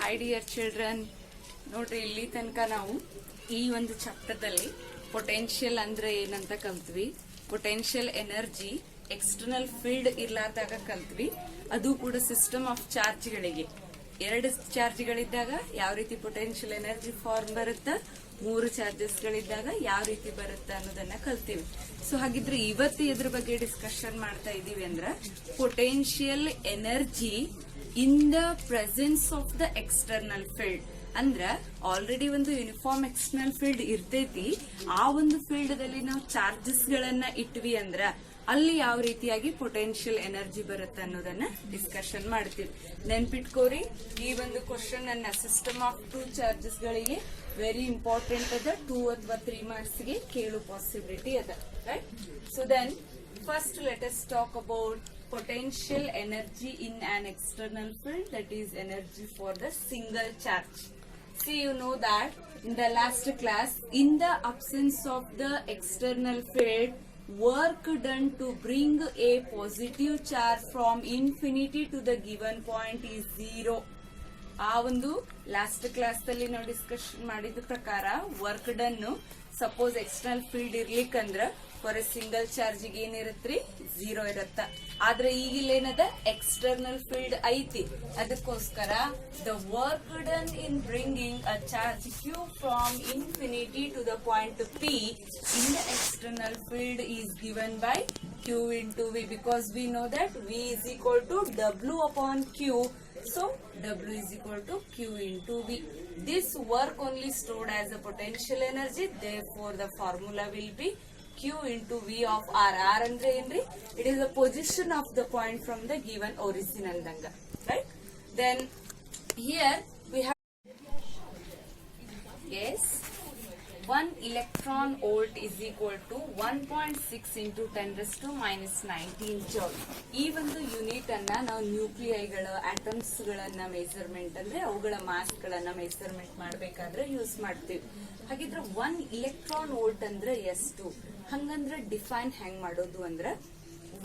Hi dear children, ನೋಡ್ರಿ ಇಲ್ಲಿ ತನಕ ನಾವು ಈ ಒಂದು ಚಾಪ್ಟರ್ದಲ್ಲಿ ಪೊಟೆನ್ಷಿಯಲ್ ಅಂದ್ರೆ ಏನಂತ ಕಲ್ತ್ವಿ. ಪೊಟೆನ್ಷಿಯಲ್ ಎನರ್ಜಿ ಎಕ್ಸ್ಟರ್ನಲ್ ಫೀಲ್ಡ್ ಇರ್ಲಾರ್ದಾಗ ಕಲ್ತ್ವಿ. ಅದು ಕೂಡ ಸಿಸ್ಟಮ್ ಆಫ್ ಚಾರ್ಜ್ಗಳಿಗೆ ಎರಡು ಚಾರ್ಜ್ಗಳಿದ್ದಾಗ ಯಾವ ರೀತಿ ಪೊಟೆನ್ಷಿಯಲ್ ಎನರ್ಜಿ ಫಾರ್ಮ್ ಬರುತ್ತೆ, ಮೂರು ಚಾರ್ಜಸ್ ಗಳಿದ್ದಾಗ ಯಾವ ರೀತಿ ಬರುತ್ತೆ ಅನ್ನೋದನ್ನ ಕಲ್ತೀವಿ. ಸೊ ಹಾಗಿದ್ರೆ ಇವತ್ತು ಇದ್ರ ಬಗ್ಗೆ ಡಿಸ್ಕಷನ್ ಮಾಡ್ತಾ ಇದೀವಿ ಅಂದ್ರೆ potential energy in the presence of the external field. ಅಂದ್ರ ಆಲ್ರೆಡಿ ಒಂದು ಯೂನಿಫಾರ್ಮ್ ಎಕ್ಸ್ಟರ್ನಲ್ ಫೀಲ್ಡ್ ಇರ್ತೈತಿ. ಆ ಒಂದು ಫೀಲ್ಡ್ ದಲ್ಲಿ ನಾವು ಚಾರ್ಜಸ್ ಗಳನ್ನ ಇಟ್ವಿ ಅಂದ್ರ ಅಲ್ಲಿ ಯಾವ ರೀತಿಯಾಗಿ ಪೊಟೆನ್ಷಿಯಲ್ ಎನರ್ಜಿ ಬರುತ್ತೆ ಅನ್ನೋದನ್ನ ಡಿಸ್ಕಷನ್ ಮಾಡ್ತೀವಿ. ನೆನ್ಪಿಟ್ಕೋರಿ, ಈ ಒಂದು ಕ್ವಶನ್ ನನ್ನ ಸಿಸ್ಟಮ್ ಆಫ್ ಟೂ ಚಾರ್ಜಸ್ ಗಳಿಗೆ ವೆರಿ ಇಂಪಾರ್ಟೆಂಟ್ ಅದ. 2 ಅಥವಾ 3 ಮಾರ್ಕ್ಸ್ ಗೆ ಕೇಳೋ ಪಾಸಿಬಿಲಿಟಿ ಅದ. Right? So then first let us talk about potential energy in an external field, that is energy for the single charge. See, you know that in the last class, in the absence of the external field, work done to bring a positive charge from infinity to the given point is 0. ಆ ಒಂದು last class ಅಲ್ಲಿ ನಾವು discussion ಮಾಡಿದ ಪ್ರಕಾರ work done suppose external field ಇರ್ಲಿಕ್ಕಂದ್ರ for a single charge ಏನಿರತ್ರಿ 0 ಇರತ್ತ. ಆದ್ರೆ ಈಗ ಏನದ ಎಕ್ಸ್ಟರ್ನಲ್ ಫೀಲ್ಡ್ ಐತಿ, ಅದಕ್ಕೋಸ್ಕರ the work done in bringing a charge q from infinity to the point p in the external field is given by Q into V, because we know that V is equal to W upon Q. So W is equal to Q into V. This work only stored as a potential energy. Therefore, the formula will be Q into V of R. R andre enri? It is the position of the point from the given original danga. Right? Then here we have, yes, 1 electron volt is equal to 1.6 into 10 raised to minus 19 joule. ಈ ಒಂದು unit ಅನ್ನ ನಾವು ನ್ಯೂಕ್ಲಿಯೈಗಳ atoms ಗಳನ್ನ measurement ಅಂದ್ರೆ ಅವುಗಳ mass ಗಳನ್ನ measurement ಮಾಡಬೇಕಾದ್ರೆ use ಮಾಡ್ತೀವಿ. ಹಾಗಿದ್ರೆ 1 ಇಲೆಕ್ಟ್ರಾನ್ ವೋಲ್ಟ್ ಅಂದ್ರೆ ಎಷ್ಟು? ಹಂಗಂದ್ರೆ ಡಿಫೈನ್ ಹೆಂಗ್ ಮಾಡೋದು ಅಂದ್ರೆ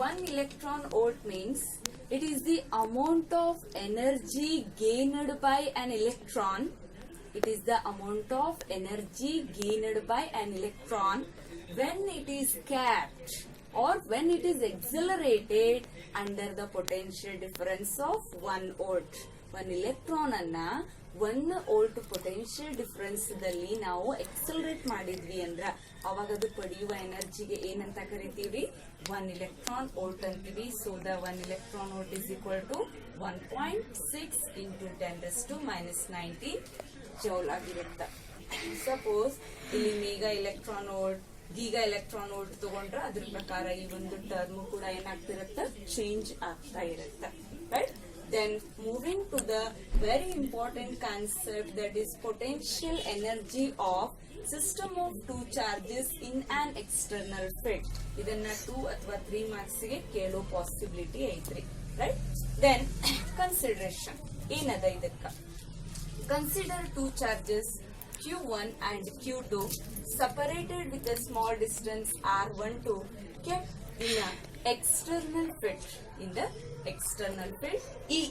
1 electron volt means it is the amount of energy gained by an electron. It is the amount of energy gained by an electron when it is kept or when it is accelerated under the potential difference of 1 volt. 1 electron ಅನ್ನ 1 volt potential difference ದಲ್ಲಿ ನಾವು accelerate ಮಾಡಿದ್ವಿ ಅಂದ್ರ ಅವಾಗ ಅದು ಪಡೆಯುವ ಎನರ್ಜಿಗೆ ಏನಂತ ಕರಿತೀವಿ? 1 electron volt ಅಂತೀವಿ. So the 1 electron volt is equal to 1.6 into 10 raised to minus 19 joule ಆಗಿರುತ್ತೆ. ಸಪೋಸ್ ಇಲ್ಲಿ mega electron volt, giga electron volt ತಗೊಂಡ್ರೆ ಅದ್ರ ಪ್ರಕಾರ ಈ ಒಂದು ಟರ್ಮ್ ಕೂಡ ಏನಾಗ್ತಿರುತ್ತೆ? ಚೇಂಜ್ ಆಗ್ತಾ ಇರುತ್ತೆ. Right? Then moving to the very important concept, that is potential energy of system of two charges in an external field. ಇದನ್ನ 2 ಅಥವಾ 3 ಮಾರ್ಕ್ಸ್ ಗೆ ಕೇಳೋ ಪಾಸಿಬಿಲಿಟಿ ಐತ್ರಿ. ರೈಟ್? Then consideration ಏನದ ಇದಕ್ಕ? Consider two charges Q1 and Q2 separated with a small distance R12 kept in a external field. In the external field E,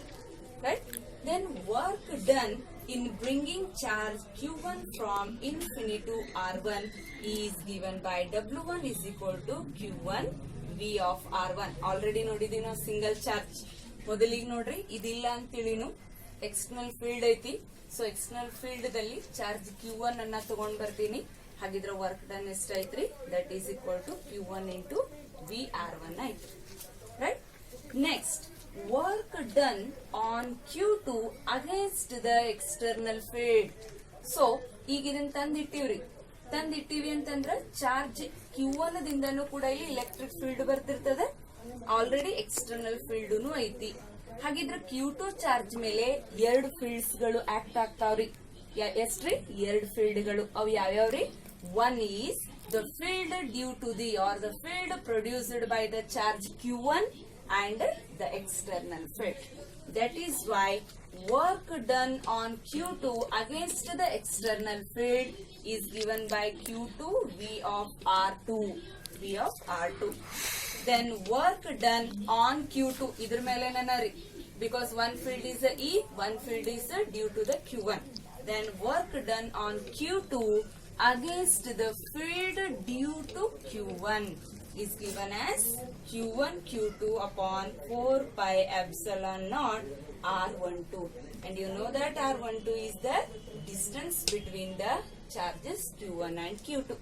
right? Then work done in bringing charge Q1 from infinity to R1 is given by W1 is equal to Q1 V of R1. Already ನೋಡಿದೀವಿ ನಾವು single charge. ಮೊದಲಿಗೆ ನೋಡ್ರಿ, ಇದಿಲ್ಲ ಅಂತೇಳಿನು external field ಐತಿ. So external field ದಲ್ಲಿ charge Q1 ಅನ್ನ ತಗೊಂಡ್ ಬರ್ತೀನಿ. ಹಾಗಿದ್ರೆ ವರ್ಕ್ ಡನ್ ಎಷ್ಟ ಐತ್ರಿ? That is equal to Q1 into V R1 ಐತ್ರಿ. Right? Next, work done on Q2 against the external field. So ಈಗ ಇದನ್ನ ತಂದಿಟ್ಟಿವಿ ಅಂತಂದ್ರ ಚಾರ್ಜ್ Q1 ದಿಂದನೂ ಕೂಡ ಇಲ್ಲಿ ಎಲೆಕ್ಟ್ರಿಕ್ ಫೀಲ್ಡ್ ಬರ್ತಿರ್ತದೆ. ಆಲ್ರೆಡಿ ಎಕ್ಸ್ಟರ್ನಲ್ ಫೀಲ್ಡ್ ಐತಿ. ಹಾಗಿದ್ರೆ Q2 ಚಾರ್ಜ್ ಮೇಲೆ 2 ಫೀಲ್ಡ್ಸ್ ಗಳು ಆಕ್ಟ್ ಆಗ್ತಾವ್ರಿ. ಎಷ್ಟ್ರಿ? 2 ಫೀಲ್ಡ್ ಗಳು. ಅವು ಯಾವ್ಯಾವ್ರಿ? One is the field due to the or the field produced by the charge Q1 and the external field. That is why work done on Q2 against the external field is given by Q2 V of R2. V of R2. Then work done on Q2 ಇದ್ರ ಮೇಲೆ because one field is a E, one field is a due to the Q1. Then work done on Q2 against the field due to Q1 is given as Q1 Q2 upon 4 pi epsilon naught R12. And you know that R12 is the distance between the charges Q1 and Q2.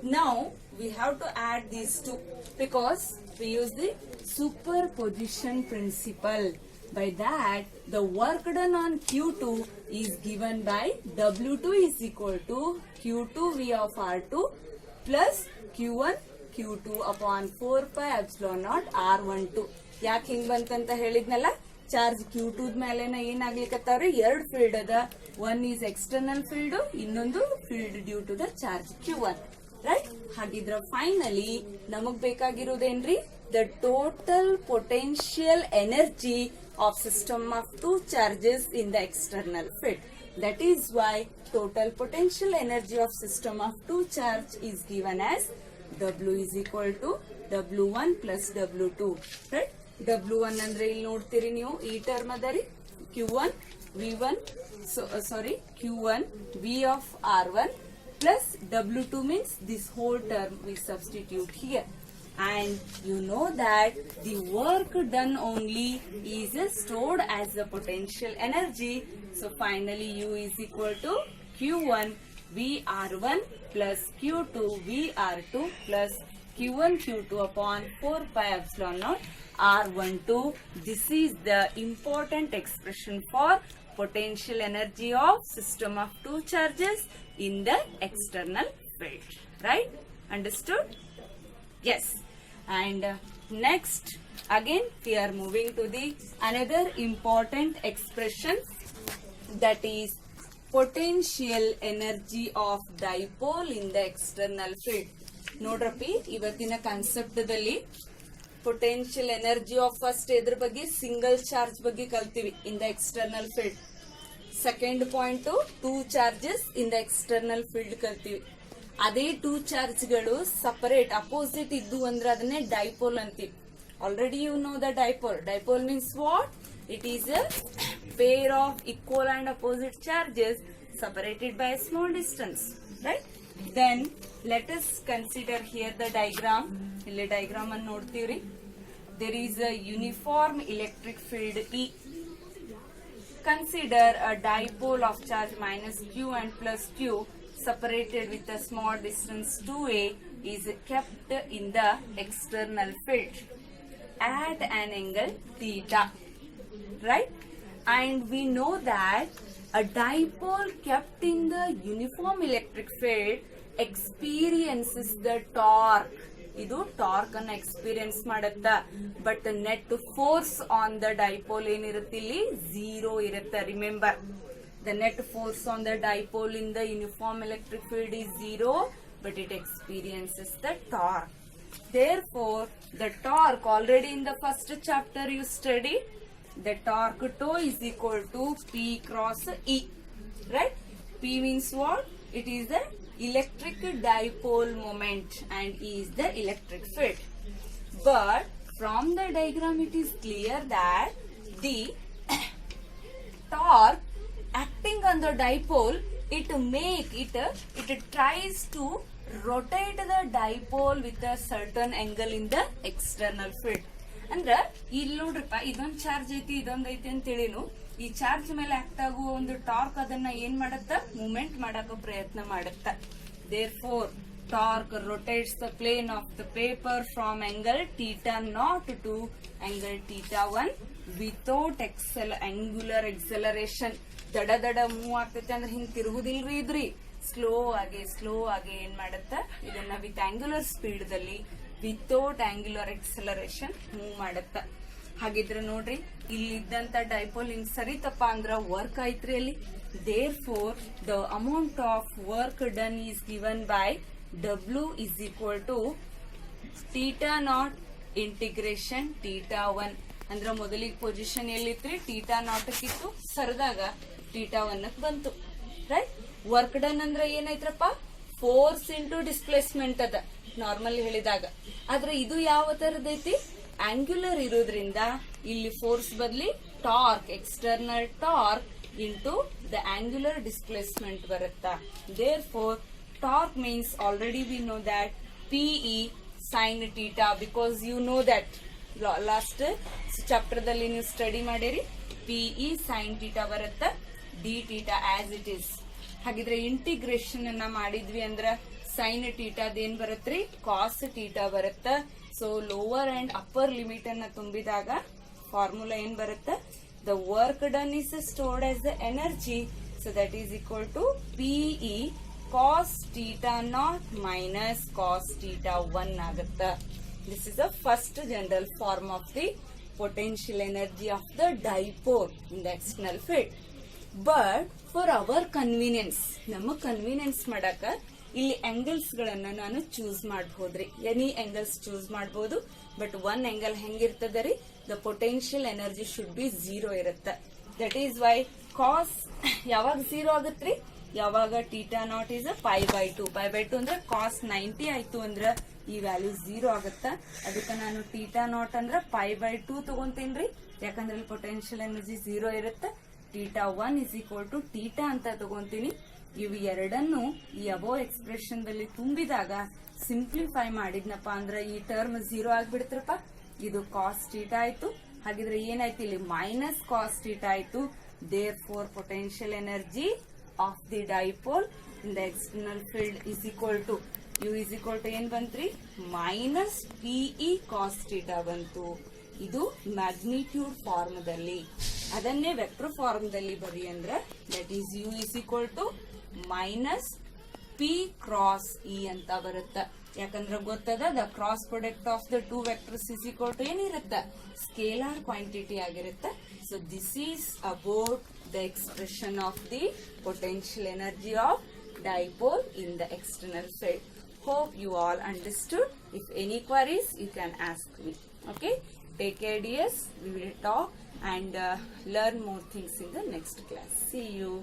Now we have to add these two because we use the superposition principle. By that, the work done on Q2 is given by W2 is equal to Q2 V of R2 plus Q1 Q2 upon 4 pi epsilon naught R12. ಯಾಕೆ ಹಿಂಗ್ ಬಂತಂತ ಹೇಳಿದ್ನಲ್ಲ, charge Q2 ಮೇಲೆನ ಏನಾಗ್ಲಿಕ್ಕತ್ತಾವ್ರಿ, ಎರಡು field ಅದ. One is external field, ಇನ್ನೊಂದು field due to the charge Q1. Right? ಹಾಗಿದ್ರ finally ನಮಗ್ ಬೇಕಾಗಿರೋದೇನ್ರಿ, the total potential energy of system of two charges in the external field. That is why total potential energy of system of two charge is given as W is equal to W1 plus W2. Right? W1 ಅಂದ್ರೆ ಇಲ್ಲಿ ನೋಡ್ತೀರಿ ನೀವು ಈ term ಅದರಿ Q1 V1 Q1 V of R1 plus W2 means this whole term we substitute here. And you know that the work done only is stored as the potential energy. So finally U is equal to Q1 VR1 plus Q2 VR2 plus Q1 Q2 upon 4 pi epsilon naught R12. This is the important expression for potential energy of system of two charges in the external field. Right? Understood? Yes. And next again we are moving to the another important expression, that is potential energy of dipole in the external field. ನೋಡ್ರಪ್ಪಿ, ಇವತ್ತಿನ concept ದಲ್ಲಿ potential energy of first ಎದ್ರ ಬಗ್ಗೆ single charge ಬಗ್ಗೆ ಕಲ್ತೀವಿ in the external field. Second point two charges in the external field ಕಲ್ತೀವಿ. ಅದೇ two ಚಾರ್ಜ್ಗಳು separate opposite ಇದ್ದು ಅಂದ್ರೆ ಅದನ್ನೇ ಡೈಪೋಲ್ ಅಂತೀವಿ. Already you know the dipole. Dipole means what? It is a pair of equal and opposite charges separated by a small distance. Right? Then let us consider here the diagram. ಇಲ್ಲಿ diagram ಅನ್ನು ನೋಡ್ತೀವ್ರಿ. There is a uniform electric field E. Consider a dipole of charge minus Q and plus Q separated with a small distance 2a is kept in the external field at an angle theta. Right? And we know that a dipole kept in the uniform electric field experiences the torque. ಇದು torque ಅನ್ನ experience ಮಾಡತ್ತ. But net force on the dipole ಏನಿರುತ್ತೆ, ಇಲ್ಲಿ 0 ಇರುತ್ತೆ. Remember, the net force on the dipole in the uniform electric field is 0, but it experiences the torque. Therefore, the torque already in the first chapter you studied, the torque tau is equal to P cross E. Right? P means what? It is the electric dipole moment and E is the electric field. But from the diagram it is clear that the torque acting on the dipole, it tries to rotate the dipole with a certain angle in the external field. ಅಂದ್ರ ಇಲ್ಲಿ ನೋಡ್ರಿಪ್ಪ, ಇದೊಂದ್ charge ಐತಿ ಇದೊಂದ್ ಐತಿ ಅಂತ ಹೇಳಿನು, ಈ charge ಮೇಲೆ act ಆಗುವ ಒಂದು ಟಾರ್ಕ್ ಅದನ್ನ ಏನ್ ಮಾಡತ್ತ, ಮೂವ್ಮೆಂಟ್ ಮಾಡಕ ಪ್ರಯತ್ನ ಮಾಡತ್ತ. Therefore, torque rotates the plane of the paper from angle theta naught to angle theta 1 without angular acceleration. ದಡ ಮೂವ್ ಆಗ್ತೈತೆ ಅಂದ್ರೆ ಹಿಂಗ್ ತಿರುಗುದಿಲ್ರಿ ಇದ್ರಿ, ಸ್ಲೋ ಆಗಿ ಏನ್ ಮಾಡತ್ತ, ಇದನ್ನ ವಿತ್ ಆಂಗ್ಯುಲರ್ ಸ್ಪೀಡ್ ದಲ್ಲಿ ವಿತೌಟ್ ಆಂಗ್ಯುಲರ್ ಎಕ್ಸಲರೇಷನ್ ಮೂವ್ ಮಾಡತ್ತ. ಹಾಗಿದ್ರೆ ನೋಡ್ರಿ, ಇಲ್ಲಿದ್ದಂತ ಡೈಪೋಲ್ ಹಿಂಗ್ ಸರಿತಪ್ಪ ಅಂದ್ರ ವರ್ಕ್ ಆಯ್ತ್ರಿ ಅಲ್ಲಿ. Therefore, the amount of work done is given by W is equal to theta naught integration theta 1. ಅಂದ್ರ ಮೊದಲಿಗೆ ಪೊಸಿಷನ್ ಎಲ್ಲಿತ್ರಿ, ಥೀಟಾ ನಾಟಕ್ಕಿತ್ತು, ಸರದಾಗ ಥೀಟಾ 1 ಬಂತು. ರೈಟ್? ವರ್ಕ್ ಡನ್ ಅಂದ್ರೆ ಏನೈತ್ರಪ್ಪ, ಫೋರ್ಸ್ ಇಂಟು ಡಿಸ್ಪ್ಲೇಸ್ಮೆಂಟ್ ಅದ ನಾರ್ಮಲ್ ಹೇಳಿದಾಗ. ಆದ್ರೆ ಇದು ಯಾವ ತರದೈತಿ, ಆಂಗ್ಯುಲರ್ ಇರೋದ್ರಿಂದ ಇಲ್ಲಿ ಫೋರ್ಸ್ ಬದ್ಲಿ torque, external torque into the angular displacement ಬರುತ್ತಾ. Therefore, torque means already we know that PE sin theta, because you know that last chapter ದಲ್ಲಿ ನೀವು ಸ್ಟಡಿ ಮಾಡಿರಿ. PE sin theta ಬರುತ್ತಾ, d theta as it is. ಹಾಗಿದ್ರೆ integration ಅನ್ನ ಮಾಡಿದ್ವಿ ಅಂದ್ರ sine ಟೀಟಾದ ಏನ್ ಬರುತ್ತ್ರಿ, ಕಾಸ್ ಟೀಟಾ ಬರುತ್ತ. So lower and upper limit ಅನ್ನ ತುಂಬಿದಾಗ ಫಾರ್ಮುಲಾ ಏನ್ ಬರುತ್ತ, the work done is stored as the energy, so that is equal to PE cos theta not minus cos theta 1 ಆಗುತ್ತ. This is the first general form of the potential energy of the dipole in the external field. But for our convenience, ನಮ್ಮ convenience ಮಾಡಕ ಇಲ್ಲಿ angles ಗಳನ್ನ ನಾನು choose ಮಾಡಬಹುದ್ರಿ. Any angles choose ಮಾಡಬಹುದು. But one angle ಹೆಂಗಿರ್ತದ ರೀ, the potential energy should be 0 ಇರುತ್ತ. ದಟ್ ಈಸ್ ವೈ ಕಾಸ್ ಯಾವಾಗ 0 ಆಗತ್ರಿ, ಯಾವಾಗ ಟೀಟಾ ನಾಟ್ ಈಸ್ π/2. π/2 ಅಂದ್ರೆ ಕಾಸ್ 90 ಆಯ್ತು ಅಂದ್ರ ಈ ವ್ಯಾಲ್ಯೂ 0 ಆಗತ್ತ. ಅದಕ್ಕೆ ನಾನು ಟೀಟಾ ನಾಟ್ ಅಂದ್ರ π/2 ತಗೊಂತೇನ್ರಿ, ಯಾಕಂದ್ರೆ ಇಲ್ಲಿ ಪೊಟೆನ್ಶಿಯಲ್ ಎನರ್ಜಿ 0 ಇರುತ್ತ. Theta 1 is equal to theta ಅಂತ ತಗೊಂತೀನಿ. ಇವು ಎರಡನ್ನು ಈ ಅಬೋ ಎಕ್ಸ್ಪ್ರೆಷನ್ ದಲ್ಲಿ ತುಂಬಿದಾಗ ಸಿಂಪ್ಲಿಫೈ ಮಾಡಿದ್ನಪ್ಪ ಅಂದ್ರ ಈ ಟರ್ಮ್ 0 ಆಗ್ಬಿಡ್ತ್ರಪ್ಪ. ಇದು ಕಾಸ್ ಟೀಟಾ ಆಯ್ತು. ಹಾಗಿದ್ರೆ ಏನಾಯ್ತು ಇಲ್ಲಿ, ಮೈನಸ್ ಕಾಸ್ ಟೀಟಾ ಆಯ್ತು. Therefore potential energy of the dipole in the external field is equal to u is equal to ಏನ್ ಬಂತ್ರಿ, ಮೈನಸ್ PE ಕಾಸ್ ಟೀಟಾ ಬಂತು. ಇದು ಮ್ಯಾಗ್ನಿಟ್ಯೂಡ್ ಫಾರ್ಮ್ದಲ್ಲಿ. ಅದನ್ನೇ ವೆಕ್ಟರ್ ಫಾರ್ಮ್ದಲ್ಲಿ ಬರಿ ಅಂದ್ರೆ that is u is equal to minus P cross E ಅಂತ ಬರುತ್ತ. ಯಾಕಂದ್ರೆ ಗೊತ್ತದ the cross product of the two vectors is equal to ಏನಿರುತ್ತ, ಸ್ಕೇಲಾರ್ ಕ್ವಾಂಟಿಟಿ ಆಗಿರುತ್ತ. So this is about the expression of the potential energy of dipole in the external field. Hope you all understood. If any queries, you can ask me. Okay, take care dears. We will talk and learn more things in the next class. See you.